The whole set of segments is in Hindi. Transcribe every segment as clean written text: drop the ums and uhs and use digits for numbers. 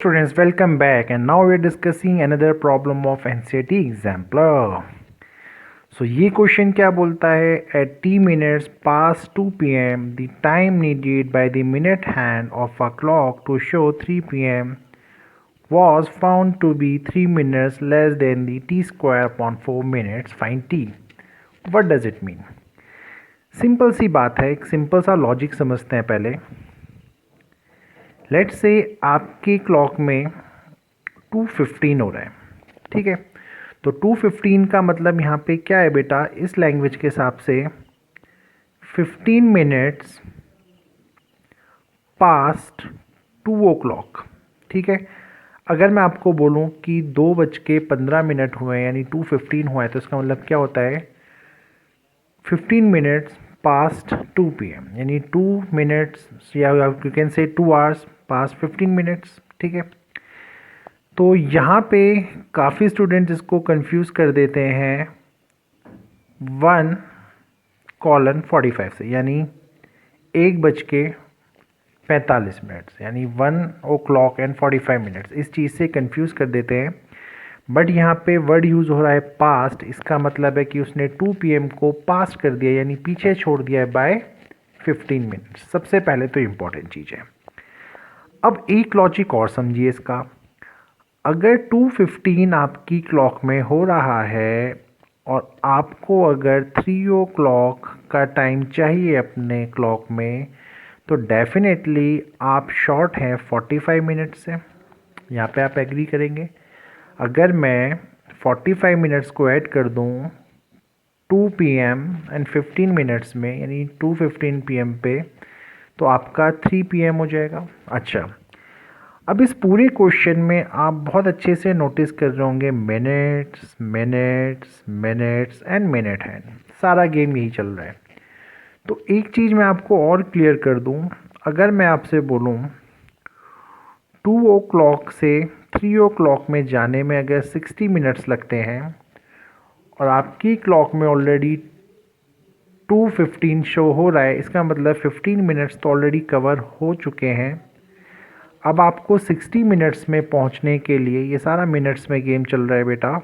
Students, welcome back, and now we're discussing another problem of NCERT exampler. So ये क्वेश्चन क्या बोलता है? At t minutes past 2 p.m. the time needed by the minute hand of a clock to show 3 p.m. was found to be 3 minutes less than the t square upon 4 minutes. Find t. What does it mean? Simple सी बात है, एक सिंपल सा लॉजिक समझते हैं पहले. लेट्स से आपके क्लॉक में 2:15 हो रहा है, ठीक है. तो 2:15 का मतलब यहाँ पे क्या है बेटा? इस लैंग्वेज के हिसाब से 15 मिनट्स पास्ट 2 o'clock, ठीक है. अगर मैं आपको बोलूँ कि 2:15 हुए यानी 2:15 हुआ है, तो इसका मतलब क्या होता है? 15 मिनट्स पास्ट 2 p.m. यानी 2 मिनट्स या you can say 2 hours past 15 minutes, ठीक है. तो यहाँ पे काफ़ी स्टूडेंट इसको कंफ्यूज कर देते हैं 1:45 से, यानी 1:45 यानी 1:45 इस चीज़ से कंफ्यूज कर देते हैं. बट यहाँ पे वर्ड यूज़ हो रहा है पास्ट. इसका मतलब है कि उसने 2 p.m. को पास्ट कर दिया, यानी पीछे छोड़ दिया है बाय 15 मिनट्स. सबसे पहले तो इम्पॉर्टेंट चीज़ है. अब एक लॉजिक और समझिए इसका. अगर 2:15 आपकी क्लॉक में हो रहा है और आपको अगर 3 o'clock का टाइम चाहिए अपने क्लॉक में, तो डेफिनेटली आप शॉर्ट हैं 45 मिनट से. यहाँ पे आप एग्री करेंगे. अगर मैं 45 मिनट्स को ऐड कर दूँ 2 p.m. एंड 15 मिनट्स में, यानी 2:15 p.m. पे, तो आपका 3 p.m. हो जाएगा. अच्छा, अब इस पूरे क्वेश्चन में आप बहुत अच्छे से नोटिस कर रहे होंगे minutes minutes minutes and minute hand. सारा गेम यही चल रहा है. तो एक चीज़ मैं आपको और क्लियर कर दूं. अगर मैं आपसे बोलूं 2 o'clock से 3 o'clock में जाने में अगर 60 मिनट्स लगते हैं और आपकी क्लॉक में ऑलरेडी 2:15 शो हो रहा है, इसका मतलब 15 मिनट्स तो ऑलरेडी कवर हो चुके हैं. अब आपको 60 मिनट्स में पहुंचने के लिए, ये सारा मिनट्स में गेम चल रहा है बेटा.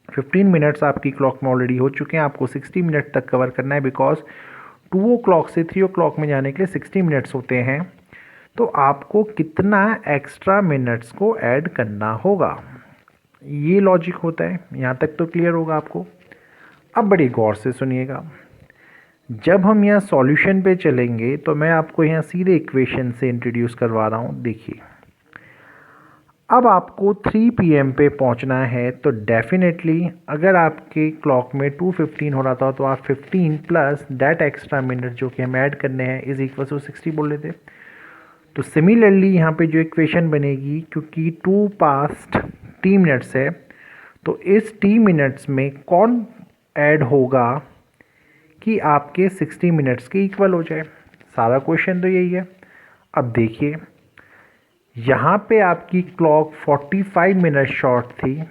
15 मिनट्स आपकी क्लॉक में ऑलरेडी हो चुके हैं, आपको 60 मिनट तक कवर करना है. बिकॉज 2 o'clock से 3 o'clock में जाने के लिए 60 मिनट्स होते हैं. तो आपको कितना एक्स्ट्रा मिनट्स को ऐड करना होगा, ये लॉजिक होता है. यहाँ तक तो क्लियर होगा आपको. अब बड़ी गौर से सुनिएगा. जब हम यहाँ सॉल्यूशन पे चलेंगे तो मैं आपको यहाँ सीधे इक्वेशन से इंट्रोड्यूस करवा रहा हूँ. देखिए, अब आपको 3 p.m. पे पहुँचना है, तो डेफिनेटली अगर आपके क्लॉक में 2:15 हो रहा था, तो आप 15 प्लस दैट एक्स्ट्रा मिनट जो कि हम ऐड करने हैं इज इक्वल टू 60 बोल लेते. तो सिमिलरली यहाँ पे जो इक्वेशन बनेगी, क्योंकि 2 पास्ट t मिनट्स है, तो इस t मिनट्स में कौन ऐड होगा कि आपके 60 मिनट्स के इक्वल हो जाए. सारा क्वेश्चन तो यही है. अब देखिए, यहाँ पे आपकी क्लॉक 45 मिनट शॉर्ट थी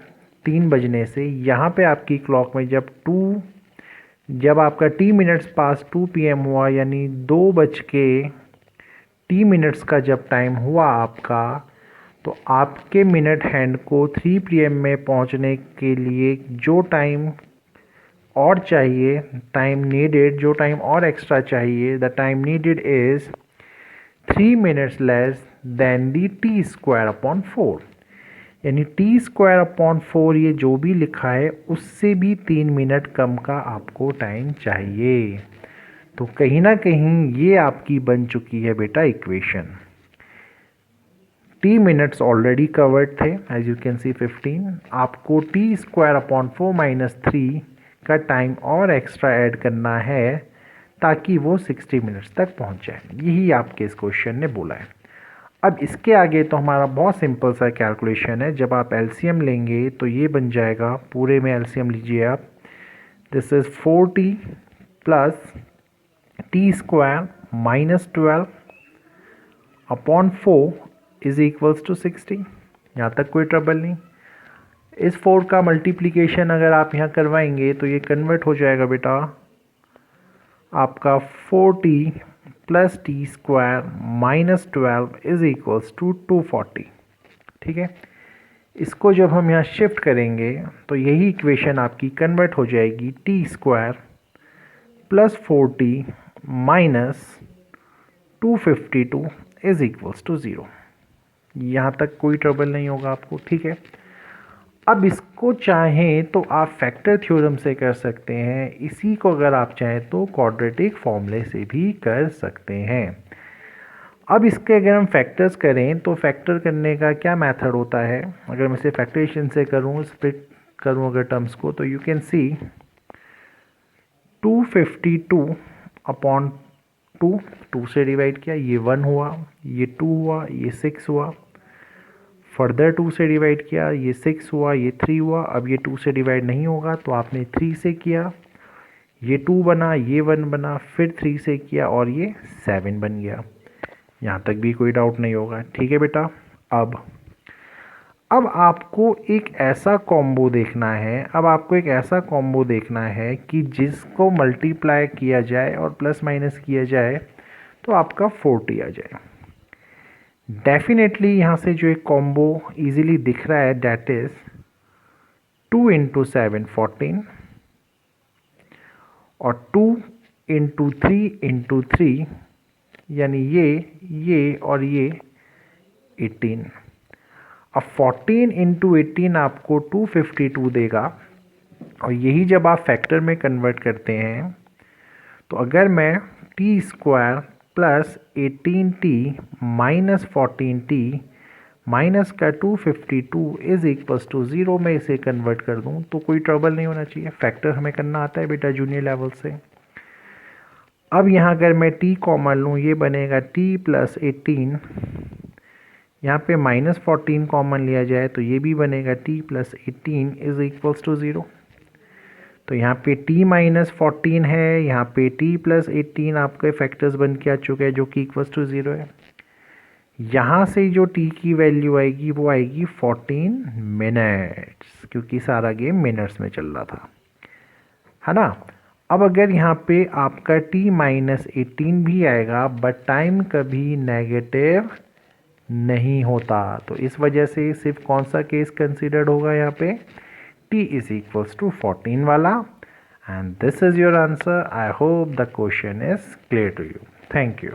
3 बजने से. यहाँ पे आपकी क्लॉक में जब आपका t मिनट्स पास 2 p.m. हुआ, यानी 2:00 का जब टाइम हुआ आपका, तो आपके मिनट हैंड को 3 p.m. में पहुँचने के लिए जो टाइम और चाहिए, टाइम नीडेड, जो टाइम और एक्स्ट्रा चाहिए, the time needed is 3 minutes less than the T square upon 4. यानी टी स्क्वायर अपॉन 4 ये जो भी लिखा है उससे भी 3 मिनट कम का आपको टाइम चाहिए. तो कहीं ना कहीं ये आपकी बन चुकी है बेटा equation. T minutes already covered थे, एज यू कैन सी 15. आपको टी स्क्वायर अपॉन 4 माइनस 3 का टाइम और एक्स्ट्रा ऐड करना है ताकि वो 60 मिनट्स तक पहुंच जाए. यही आपके इस क्वेश्चन ने बोला है. अब इसके आगे तो हमारा बहुत सिंपल सा कैलकुलेशन है. जब आप एलसीएम लेंगे तो ये बन जाएगा, पूरे में एलसीएम लीजिए आप. This is 4t plus T square minus 12 upon 4 is equals to 60. यहाँ तक कोई ट्रबल नहीं. इस 4 का मल्टीप्लिकेशन अगर आप यहाँ करवाएंगे तो ये कन्वर्ट हो जाएगा बेटा आपका 4t plus T square minus 12 is equals to 240. ठीक है। इसको जब हम यहाँ शिफ्ट करेंगे तो यही इक्वेशन आपकी कन्वर्ट हो जाएगी T square plus 4t minus 252 is equals to 0। यहाँ तक कोई ट्रबल नहीं होगा आपको, ठीक है। अब इसको चाहें तो आप फैक्टर थ्योरम से कर सकते हैं, इसी को अगर आप चाहें तो क्वाड्रेटिक फॉर्मूले से भी कर सकते हैं। अब इसके अगर हम फैक्टर्स करें तो फैक्टर करने का क्या मेथड होता है, अगर मैं इसे फैक्टरेशन से करूं, स्प्लिट करूं अगर टर्म्स को, तो यू कैन सी 252 अपॉन 2 से डिवाइड किया, ये 1 हुआ, ये 2 हुआ, ये 6 हुआ, फर्दर 2 से डिवाइड किया, ये 6 हुआ, ये 3 हुआ। अब ये 2 से डिवाइड नहीं होगा तो आपने 3 से किया, ये 2 बना, ये 1 बना, फिर 3 से किया और ये 7 बन गया। यहाँ तक भी कोई डाउट नहीं होगा, ठीक है बेटा। अब आपको एक ऐसा कॉम्बो देखना है, अब आपको एक ऐसा कॉम्बो देखना है कि जिसको मल्टीप्लाई किया जाए और प्लस माइनस किया जाए तो आपका 40 आ जाए। डेफिनेटली यहाँ से जो एक कॉम्बो इजीली दिख रहा है दैट इज 2 इंटू 7 14 और 2 इंटू 3 इंटू 3 यानी ये और ये 18। अब 14 इंटू 18 आपको 252 देगा और यही जब आप फैक्टर में कन्वर्ट करते हैं तो अगर मैं T square plus 18t minus 14t minus का 252 इज इक्वल्स टू 0 में इसे कन्वर्ट कर दूं तो कोई ट्रबल नहीं होना चाहिए। फैक्टर हमें करना आता है बेटा जूनियर लेवल से। अब यहाँ अगर मैं t कॉमन लूँ, ये बनेगा t प्लस 18, यहाँ पे माइनस 14 कॉमन लिया जाए तो ये भी बनेगा t plus 18 is equals to 0। तो यहाँ पे t माइनस 14 है, यहाँ पे t प्लस 18 आपके फैक्टर्स बन के आ चुके हैं जो कि इक्वल्स टू 0 है। यहाँ से जो t की वैल्यू आएगी वो आएगी 14 मिनट्स, क्योंकि सारा गेम मिनट्स में चल रहा था, है ना। अब अगर यहाँ पे आपका t माइनस 18 भी आएगा बट टाइम कभी नेगेटिव नहीं होता, तो इस वजह से सिर्फ कौन सा केस कंसिडर्ड होगा यहाँ पे, t इज इक्वल्स टू 14 वाला। And this is your answer. I hope the question is clear to you. Thank you.